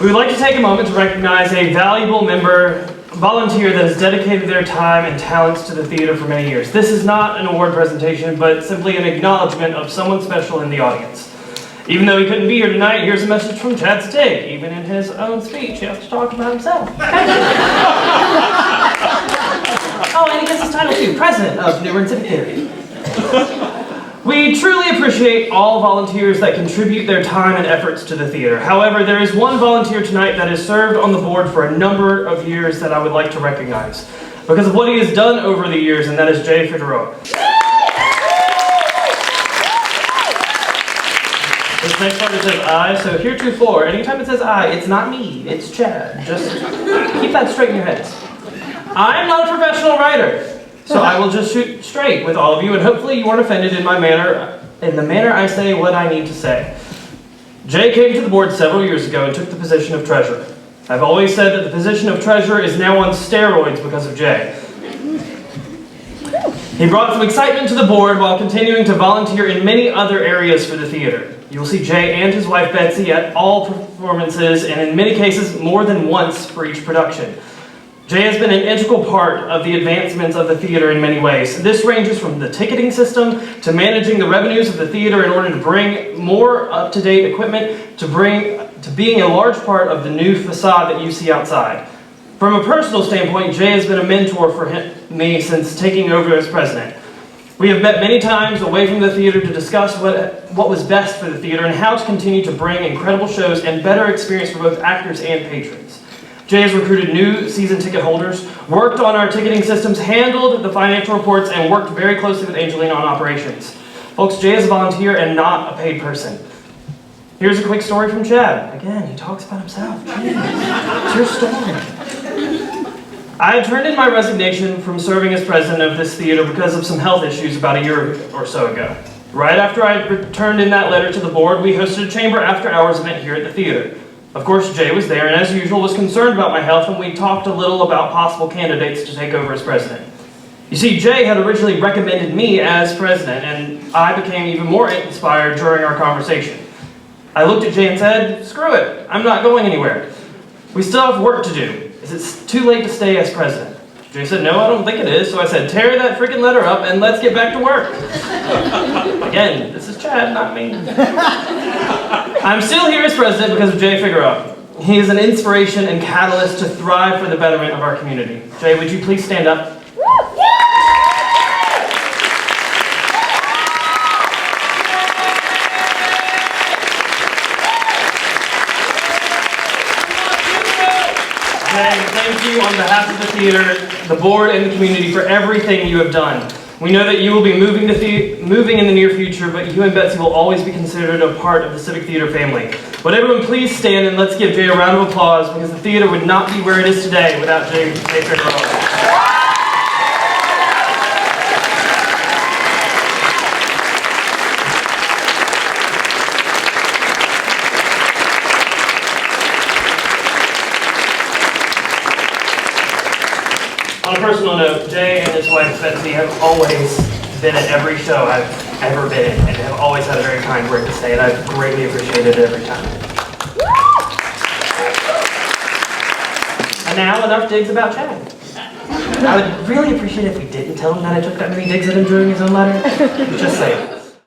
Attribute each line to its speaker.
Speaker 1: We would like to take a moment to recognize a valuable volunteer that has dedicated their time and talents to the theater for many years. This is not an award presentation, but simply an acknowledgement of someone special in the audience. Even though he couldn't be here tonight, here's a message from Chad Sittig. Even in his own speech, he has to talk about himself. Oh, and he gets his title too, President of New Bern Civic Theater. We truly appreciate all volunteers that contribute their time and efforts to the theater. However, there is one volunteer tonight that has served on the board for a number of years that I would like to recognize because of what he has done over the years, and that is Jay Figueroa. This next part it says I, so heretofore, anytime it says I, it's not me, it's Chad. Just keep that straight in your heads. I'm not a professional writer. So I will just shoot straight with all of you, and hopefully you weren't offended in the manner I say what I need to say. Jay came to the board several years ago and took the position of treasurer. I've always said that the position of treasurer is now on steroids because of Jay. He brought some excitement to the board while continuing to volunteer in many other areas for the theater. You'll see Jay and his wife Betsy at all performances, and in many cases more than once for each production. Jay has been an integral part of the advancements of the theater in many ways. This ranges from the ticketing system to managing the revenues of the theater in order to bring more up-to-date equipment to being a large part of the new facade that you see outside. From a personal standpoint, Jay has been a mentor for me since taking over as president. We have met many times away from the theater to discuss what was best for the theater and how to continue to bring incredible shows and better experience for both actors and patrons. Jay has recruited new season ticket holders, worked on our ticketing systems, handled the financial reports, and worked very closely with Angelina on operations. Folks, Jay is a volunteer and not a paid person. Here's a quick story from Chad. Again, he talks about himself. Jeez, it's your story. I had turned in my resignation from serving as president of this theater because of some health issues about a year or so ago. Right after I returned in that letter to the board, we hosted a chamber after-hours event here at the theater. Of course, Jay was there, and as usual, was concerned about my health, and we talked a little about possible candidates to take over as president. You see, Jay had originally recommended me as president, and I became even more inspired during our conversation. I looked at Jay and said, screw it, I'm not going anywhere. We still have work to do. Is it too late to stay as president? Jay said, no, I don't think it is, so I said, tear that freaking letter up and let's get back to work. Again, this is Chad, not me. I'm still here as president because of Jay Figueroa. He is an inspiration and catalyst to thrive for the betterment of our community. Jay, would you please stand up? Jay, thank you on behalf of the theater, the board, and the community for everything you have done. We know that you will be moving in the near future, but you and Betsy will always be considered a part of the Civic Theater family. Would everyone please stand and let's give Jay a round of applause, because the theater would not be where it is today without Jay Figueroa. On a personal note, Jay and his wife Betsy have always been at every show I've ever been in, and have always had a very kind word to say, and I've greatly appreciated it every time. And now, enough digs about Chad. I would really appreciate it if we didn't tell him that I took that many digs at him during his own letter. Just saying.